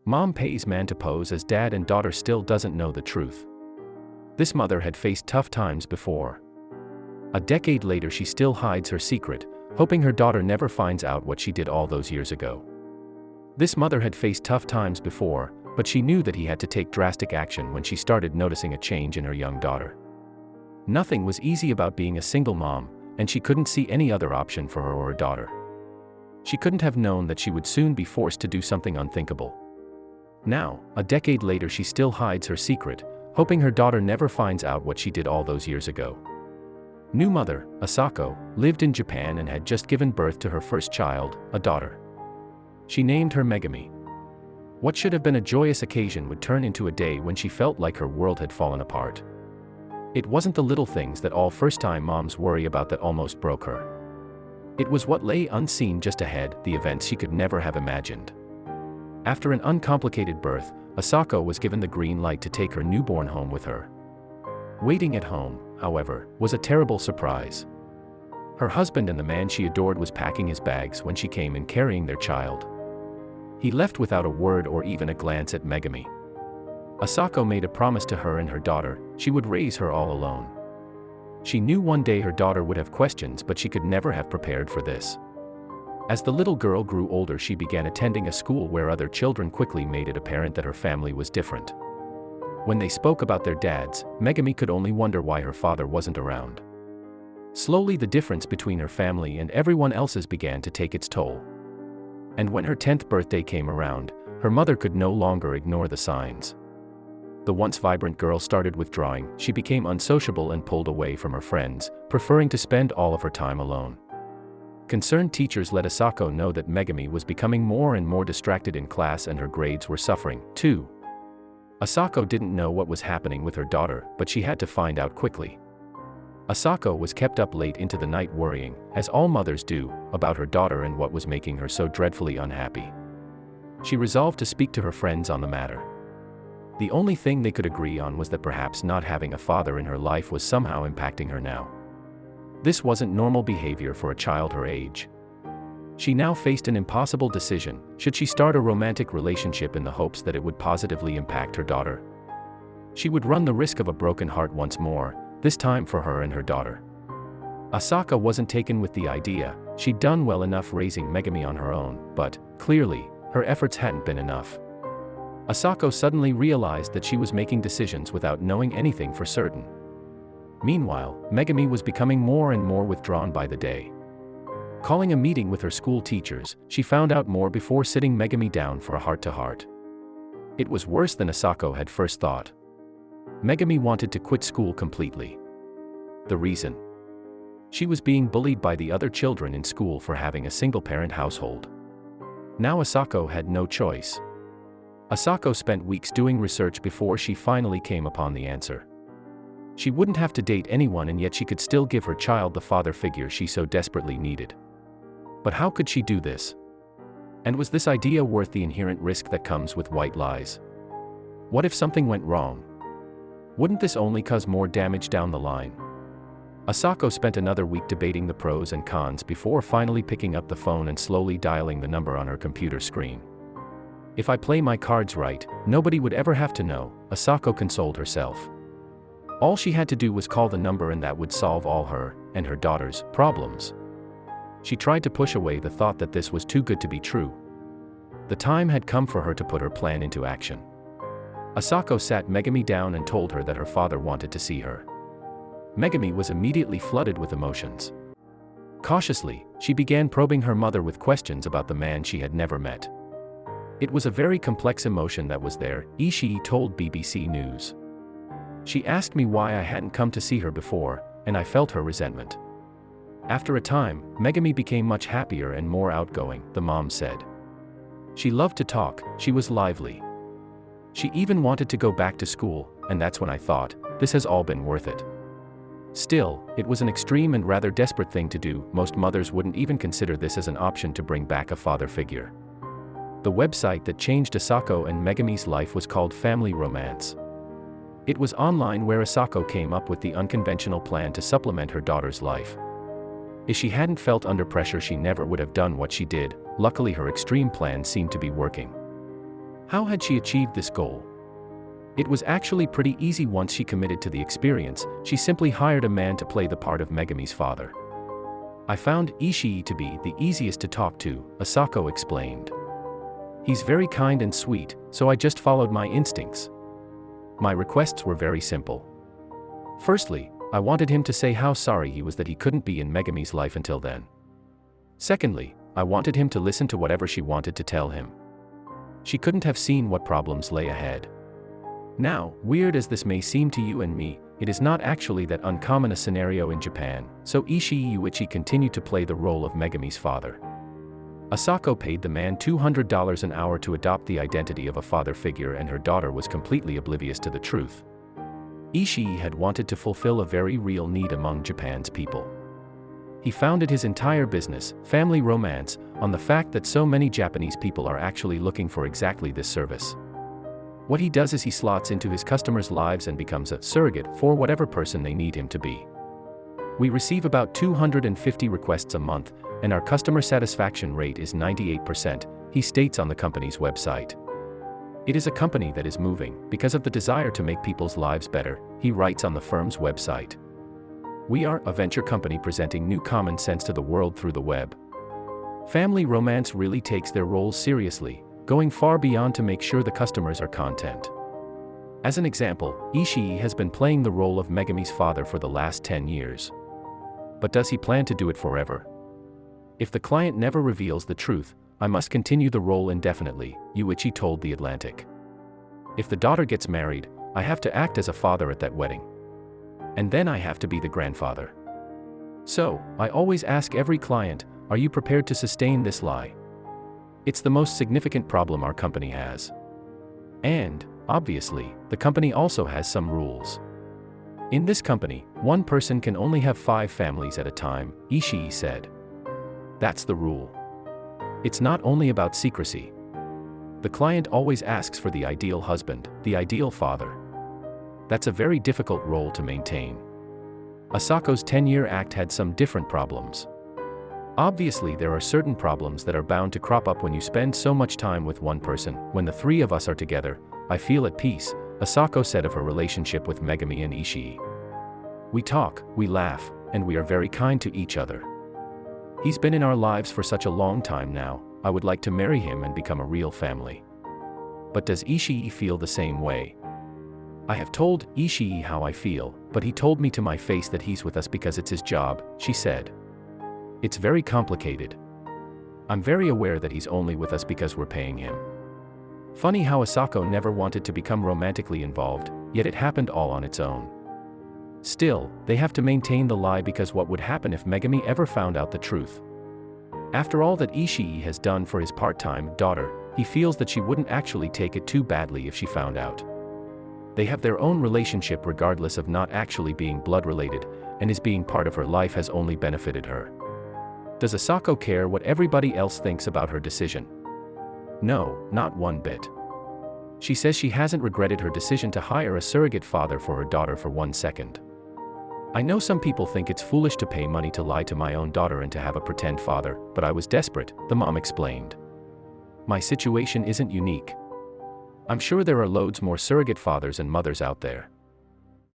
Mom pays man to pose as dad and daughter still doesn't know the truth. This mother had faced tough times before. A decade later she still hides her secret, hoping her daughter never finds out what she did all those years ago. This mother had faced tough times before, but she knew that he had to take drastic action when she started noticing a change in her young daughter. Nothing was easy about being a single mom, and she couldn't see any other option for her or her daughter. She couldn't have known that she would soon be forced to do something unthinkable. Now, a decade later she still hides her secret, hoping her daughter never finds out what she did all those years ago. New mother, Asako, lived in Japan and had just given birth to her first child, a daughter. She named her Megami. What should have been a joyous occasion would turn into a day when she felt like her world had fallen apart. It wasn't the little things that all first-time moms worry about that almost broke her. It was what lay unseen just ahead, the events she could never have imagined. After an uncomplicated birth, Asako was given the green light to take her newborn home with her. Waiting at home, however, was a terrible surprise. Her husband and the man she adored was packing his bags when she came in carrying their child. He left without a word or even a glance at Megami. Asako made a promise to her and her daughter, she would raise her all alone. She knew one day her daughter would have questions, but she could never have prepared for this. As the little girl grew older she began attending a school where other children quickly made it apparent that her family was different. When they spoke about their dads, Megami could only wonder why her father wasn't around. Slowly the difference between her family and everyone else's began to take its toll. And when her 10th birthday came around, her mother could no longer ignore the signs. The once vibrant girl started withdrawing, she became unsociable and pulled away from her friends, preferring to spend all of her time alone. Concerned teachers let Asako know that Megami was becoming more and more distracted in class and her grades were suffering, too. Asako didn't know what was happening with her daughter, but she had to find out quickly. Asako was kept up late into the night worrying, as all mothers do, about her daughter and what was making her so dreadfully unhappy. She resolved to speak to her friends on the matter. The only thing they could agree on was that perhaps not having a father in her life was somehow impacting her now. This wasn't normal behavior for a child her age. She now faced an impossible decision: should she start a romantic relationship in the hopes that it would positively impact her daughter? She would run the risk of a broken heart once more, this time for her and her daughter. Asaka wasn't taken with the idea. She'd done well enough raising Megami on her own, but, clearly, her efforts hadn't been enough. Asako suddenly realized that she was making decisions without knowing anything for certain. Meanwhile, Megami was becoming more and more withdrawn by the day. Calling a meeting with her school teachers, she found out more before sitting Megami down for a heart-to-heart. It was worse than Asako had first thought. Megami wanted to quit school completely. The reason? She was being bullied by the other children in school for having a single-parent household. Now Asako had no choice. Asako spent weeks doing research before she finally came upon the answer. She wouldn't have to date anyone and yet she could still give her child the father figure she so desperately needed. But how could she do this? And was this idea worth the inherent risk that comes with white lies? What if something went wrong? Wouldn't this only cause more damage down the line? Asako spent another week debating the pros and cons before finally picking up the phone and slowly dialing the number on her computer screen. If I play my cards right, nobody would ever have to know, Asako consoled herself. All she had to do was call the number and that would solve all her, and her daughter's, problems. She tried to push away the thought that this was too good to be true. The time had come for her to put her plan into action. Asako sat Megami down and told her that her father wanted to see her. Megami was immediately flooded with emotions. Cautiously, she began probing her mother with questions about the man she had never met. It was a very complex emotion that was there, Ishii told BBC News. She asked me why I hadn't come to see her before, and I felt her resentment. After a time, Megami became much happier and more outgoing, the mom said. She loved to talk, she was lively. She even wanted to go back to school, and that's when I thought, this has all been worth it. Still, it was an extreme and rather desperate thing to do. Most mothers wouldn't even consider this as an option to bring back a father figure. The website that changed Asako and Megami's life was called Family Romance. It was online where Asako came up with the unconventional plan to supplement her daughter's life. If she hadn't felt under pressure she never would have done what she did. Luckily her extreme plan seemed to be working. How had she achieved this goal? It was actually pretty easy once she committed to the experience. She simply hired a man to play the part of Megami's father. I found Ishii to be the easiest to talk to, Asako explained. He's very kind and sweet, so I just followed my instincts. My requests were very simple. Firstly, I wanted him to say how sorry he was that he couldn't be in Megami's life until then. Secondly, I wanted him to listen to whatever she wanted to tell him. She couldn't have seen what problems lay ahead. Now, weird as this may seem to you and me, it is not actually that uncommon a scenario in Japan, so Ishii Yuichi continued to play the role of Megami's father. Asako paid the man $200 an hour to adopt the identity of a father figure, and her daughter was completely oblivious to the truth. Ishii had wanted to fulfill a very real need among Japan's people. He founded his entire business, Family Romance, on the fact that so many Japanese people are actually looking for exactly this service. What he does is he slots into his customers' lives and becomes a surrogate for whatever person they need him to be. We receive about 250 requests a month, and our customer satisfaction rate is 98%, he states on the company's website. It is a company that is moving because of the desire to make people's lives better, he writes on the firm's website. We are a venture company presenting new common sense to the world through the web. Family Romance really takes their roles seriously, going far beyond to make sure the customers are content. As an example, Ishii has been playing the role of Megami's father for the last 10 years. But does he plan to do it forever? If the client never reveals the truth, I must continue the role indefinitely, Yuichi told The Atlantic. If the daughter gets married, I have to act as a father at that wedding. And then I have to be the grandfather. So, I always ask every client, are you prepared to sustain this lie? It's the most significant problem our company has. And, obviously, the company also has some rules. In this company, one person can only have 5 families at a time, Ishii said. That's the rule. It's not only about secrecy. The client always asks for the ideal husband, the ideal father. That's a very difficult role to maintain. Asako's 10-year act had some different problems. Obviously, there are certain problems that are bound to crop up when you spend so much time with one person. When the 3 of us are together, I feel at peace, Asako said of her relationship with Megami and Ishii. We talk, we laugh, and we are very kind to each other. He's been in our lives for such a long time now, I would like to marry him and become a real family. But does Ishii feel the same way? I have told Ishii how I feel, but he told me to my face that he's with us because it's his job, she said. It's very complicated. I'm very aware that he's only with us because we're paying him. Funny how Asako never wanted to become romantically involved, yet it happened all on its own. Still, they have to maintain the lie because what would happen if Megami ever found out the truth? After all that Ishii has done for his part-time daughter, he feels that she wouldn't actually take it too badly if she found out. They have their own relationship regardless of not actually being blood-related, and his being part of her life has only benefited her. Does Asako care what everybody else thinks about her decision? No, not one bit. She says she hasn't regretted her decision to hire a surrogate father for her daughter for 1 second. I know some people think it's foolish to pay money to lie to my own daughter and to have a pretend father, but I was desperate, the mom explained. My situation isn't unique. I'm sure there are loads more surrogate fathers and mothers out there.